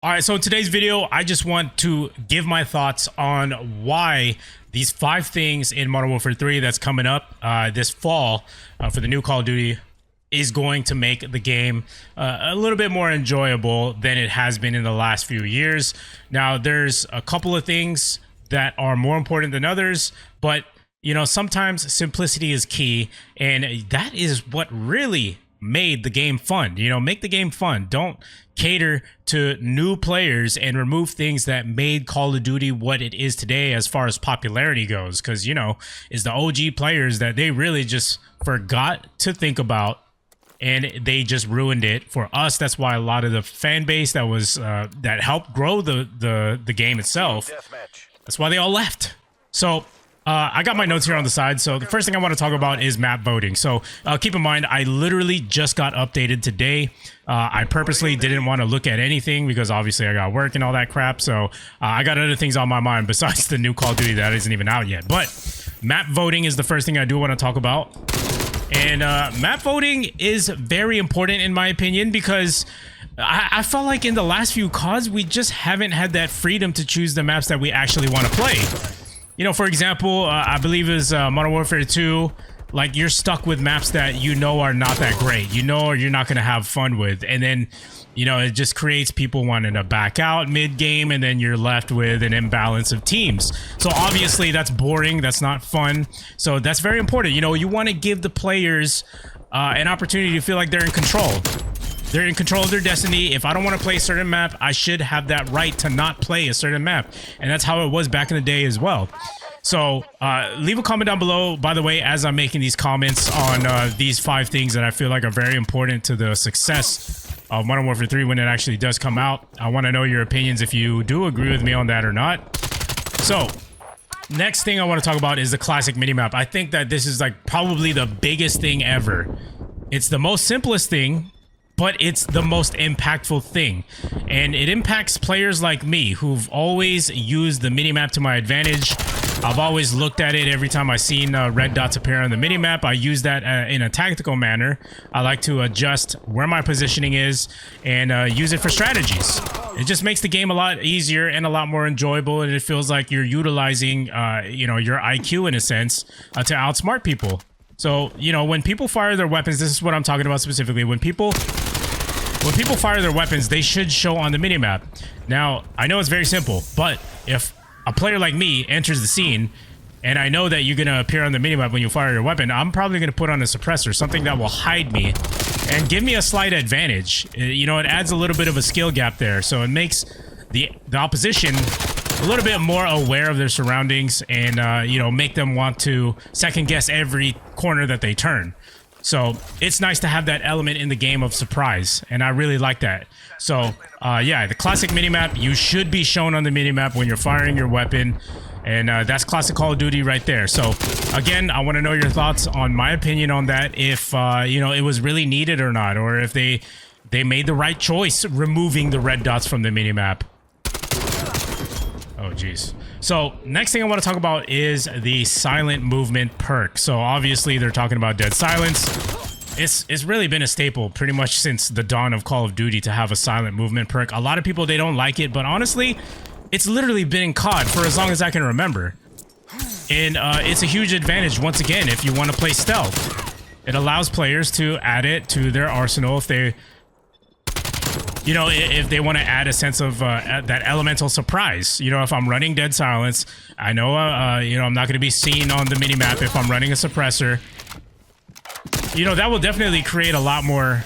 All right, so in today's video, I just want to give my thoughts on why these 5 things in Modern Warfare 3 that's coming up this fall for the new Call of Duty is going to make the game a little bit more enjoyable than it has been in the last few years. Now, there's a couple of things that are more important than others, but you know, sometimes simplicity is key, and that is what really made the game fun. You know, make the game fun. Don't cater to new players and remove things that made Call of Duty what it is today as far as popularity goes, because you know, it's the OG players that they really just forgot to think about, and they just ruined it for us. That's why a lot of the fan base that was that helped grow the game itself, that's why they all left. So I got my notes here on the side. So the first thing I want to talk about is map voting. So keep in mind, I literally just got updated today. I purposely didn't want to look at anything because obviously I got work and all that crap. So I got other things on my mind besides the new Call of Duty that isn't even out yet. But map voting is the first thing I do want to talk about. And map voting is very important in my opinion, because I felt like in the last few CODs, we just haven't had that freedom to choose the maps that we actually want to play. You know, for example, I believe is Modern Warfare 2, like you're stuck with maps that you know are not that great, you know, or you're not going to have fun with. And then, you know, it just creates people wanting to back out mid-game, and then you're left with an imbalance of teams. So obviously that's boring, that's not fun. So that's very important. You know, you want to give the players an opportunity to feel like they're in control. They're in control of their destiny. If I don't want to play a certain map, I should have that right to not play a certain map. And that's how it was back in the day as well. So leave a comment down below, by the way, as I'm making these comments on these 5 things that I feel like are very important to the success of Modern Warfare 3 when it actually does come out. I want to know your opinions if you do agree with me on that or not. So next thing I want to talk about is the classic minimap. I think that this is like probably the biggest thing ever. It's the most simplest thing, but it's the most impactful thing, and it impacts players like me who've always used the minimap to my advantage. I've always looked at it every time I've seen red dots appear on the minimap. I use that in a tactical manner. I like to adjust where my positioning is and use it for strategies. It just makes the game a lot easier and a lot more enjoyable, and it feels like you're utilizing you know, your IQ in a sense to outsmart people. So, you know, when people fire their weapons, this is what I'm talking about specifically. When people fire their weapons, they should show on the minimap. Now, I know it's very simple, but if a player like me enters the scene and I know that you're going to appear on the minimap when you fire your weapon, I'm probably going to put on a suppressor, something that will hide me and give me a slight advantage. You know, it adds a little bit of a skill gap there. So it makes the opposition a little bit more aware of their surroundings and, you know, make them want to second guess every corner that they turn. So it's nice to have that element in the game of surprise, and I really like that. So yeah, the classic minimap, you should be shown on the minimap when you're firing your weapon, and that's classic Call of Duty right there. So again, I want to know your thoughts on my opinion on that, if you know, it was really needed or not, or if they made the right choice removing the red dots from the minimap. Oh geez. So next thing I want to talk about is the silent movement perk. So obviously they're talking about dead silence. It's really been a staple pretty much since the dawn of Call of Duty to have a silent movement perk. A lot of people, they don't like it, but honestly, it's literally been in COD for as long as I can remember. And it's a huge advantage once again if you want to play stealth. It allows players to add it to their arsenal if they, you know, if they want to add a sense of that elemental surprise. You know, if I'm running dead silence, I know, you know, I'm not going to be seen on the minimap if I'm running a suppressor. You know, that will definitely create a lot more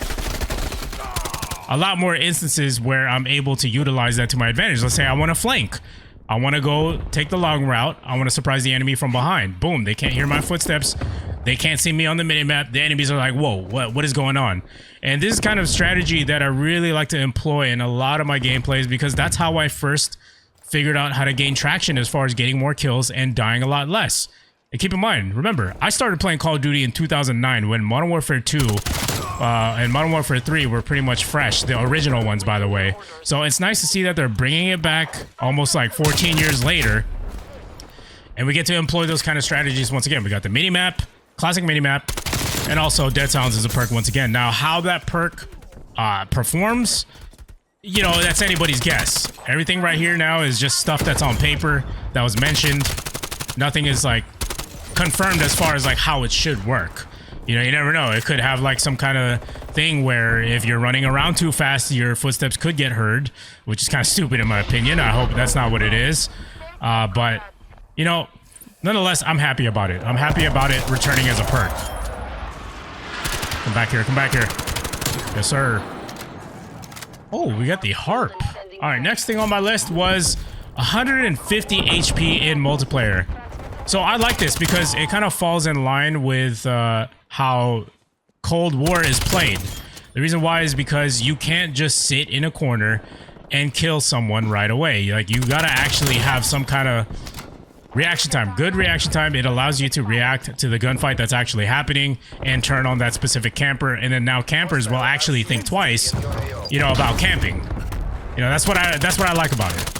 instances where I'm able to utilize that to my advantage. Let's say I want to flank. I want to go take the long route. I want to surprise the enemy from behind. Boom, they can't hear my footsteps. They can't see me on the minimap. The enemies are like, whoa, what is going on? And this is kind of strategy that I really like to employ in a lot of my gameplays, because that's how I first figured out how to gain traction as far as getting more kills and dying a lot less. And keep in mind, remember, I started playing Call of Duty in 2009 when Modern Warfare 2 and Modern Warfare 3 were pretty much fresh, the original ones, by the way. So it's nice to see that they're bringing it back almost like 14 years later, and we get to employ those kind of strategies once again. We got the minimap, classic minimap, and also dead silence is a perk once again. Now, how that perk performs you know, that's anybody's guess. Everything right here now is just stuff that's on paper that was mentioned. Nothing is like confirmed as far as like how it should work. You know, you never know. It could have like some kind of thing where if you're running around too fast, your footsteps could get heard, which is kind of stupid in my opinion. I hope that's not what it is. But, you know, nonetheless, I'm happy about it. I'm happy about it returning as a perk. Come back here. Come back here. Yes, sir. Oh, we got the harp. All right, next thing on my list was 150 HP in multiplayer. So I like this because it kind of falls in line with how Cold War is played. The reason why is because you can't just sit in a corner and kill someone right away. Like, you gotta actually have some kind of reaction time. Good reaction time. It allows you to react to the gunfight that's actually happening and turn on that specific camper. And then now campers will actually think twice, you know, about camping. You know, that's what I like about it.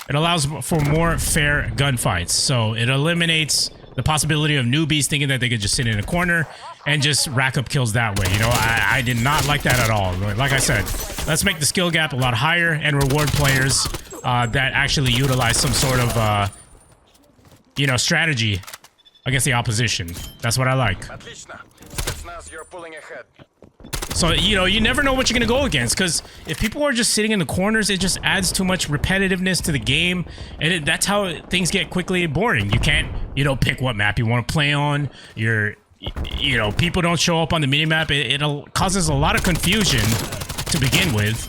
It allows for more fair gunfights. So it eliminates the possibility of newbies thinking that they could just sit in a corner and just rack up kills that way. You know, I did not like that at all. Like I said, let's make the skill gap a lot higher and reward players that actually utilize some sort of, you know, strategy against the opposition. That's what I like. So, you know, you never know what you're going to go against, because if people are just sitting in the corners, it just adds too much repetitiveness to the game, and that's how things get quickly boring. You can't, you know, pick what map you want to play on. You know, people don't show up on the minimap. It causes a lot of confusion to begin with,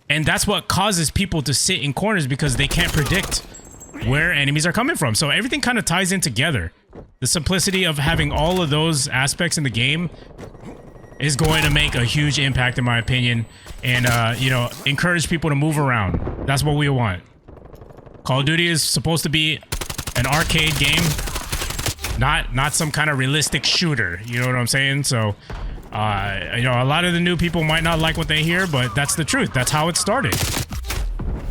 and that's what causes people to sit in corners, because they can't predict where enemies are coming from. So everything kind of ties in together. The simplicity of having all of those aspects in the game is going to make a huge impact, in my opinion, and you know, encourage people to move around. That's what we want. Call of Duty is supposed to be an arcade game, not some kind of realistic shooter. You know what I'm saying? So, you know, a lot of the new people might not like what they hear, but that's the truth. That's how it started.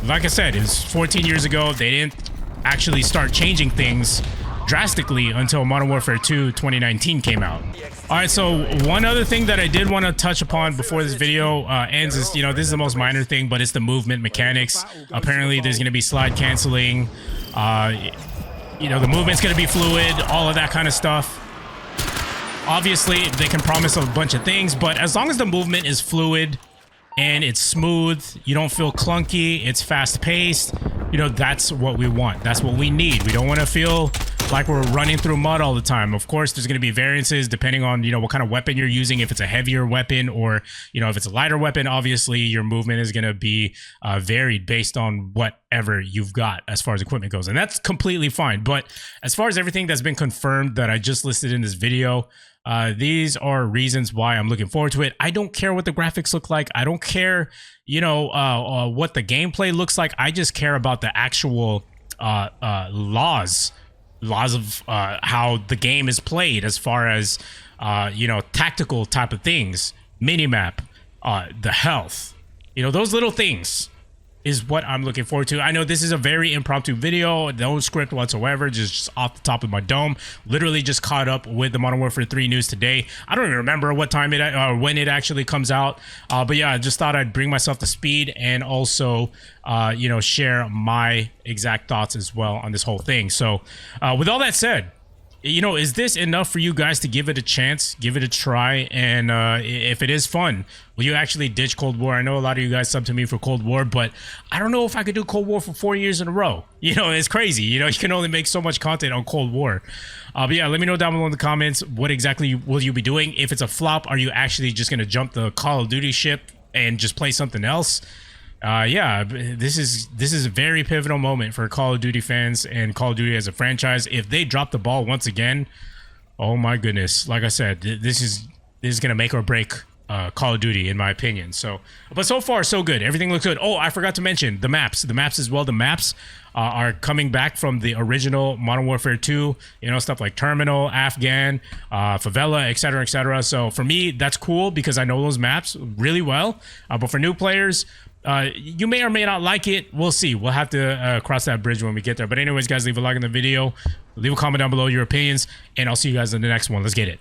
Like I said, it was 14 years ago. They didn't actually start changing things drastically until Modern Warfare 2 2019 came out. All right, so one other thing that I did want to touch upon before this video ends is, you know, this is the most minor thing, but it's the movement mechanics. Apparently, there's going to be slide canceling. You know, the movement's going to be fluid, all of that kind of stuff. Obviously, they can promise a bunch of things, but as long as the movement is fluid and it's smooth, you don't feel clunky, it's fast-paced, you know, that's what we want. That's what we need. We don't want to feel like we're running through mud all the time. Of course, there's going to be variances depending on, you know, what kind of weapon you're using. If it's a heavier weapon or, you know, if it's a lighter weapon, obviously your movement is going to be varied based on whatever you've got as far as equipment goes. And that's completely fine. But as far as everything that's been confirmed that I just listed in this video, these are reasons why I'm looking forward to it. I don't care what the graphics look like. I don't care, you know, what the gameplay looks like. I just care about the actual laws of how the game is played, as far as you know, tactical type of things, minimap, the health, you know, those little things is what I'm looking forward to. I know this is a very impromptu video, no script whatsoever, just off the top of my dome. Literally just caught up with the Modern Warfare 3 news today. I don't even remember what time it when it actually comes out, but yeah, I just thought I'd bring myself to speed and also you know, share my exact thoughts as well on this whole thing. So with all that said, you know, is this enough for you guys to give it a chance, give it a try? And if it is fun, will you actually ditch Cold War? I know a lot of you guys sub to me for Cold War, but I don't know if I could do Cold War for 4 years in a row. You know, it's crazy. You know, you can only make so much content on Cold War. But yeah, let me know down below in the comments, what exactly will you be doing? If it's a flop, are you actually just going to jump the Call of Duty ship and just play something else? Yeah, this is a very pivotal moment for Call of Duty fans and Call of Duty as a franchise. If they drop the ball once again, oh my goodness, like I said, this is gonna make or break Call of Duty, in my opinion. So, but so far so good. Everything looks good. Oh, I forgot to mention the maps as well. The maps are coming back from the original Modern Warfare 2, you know, stuff like Terminal, Afghan, Favela, etc., etc. So for me, that's cool because I know those maps really well. But for new players, you may or may not like it. We'll see. We'll have to cross that bridge when we get there. But anyways, guys, leave a like in the video, leave a comment down below your opinions, and I'll see you guys in the next one. Let's get it.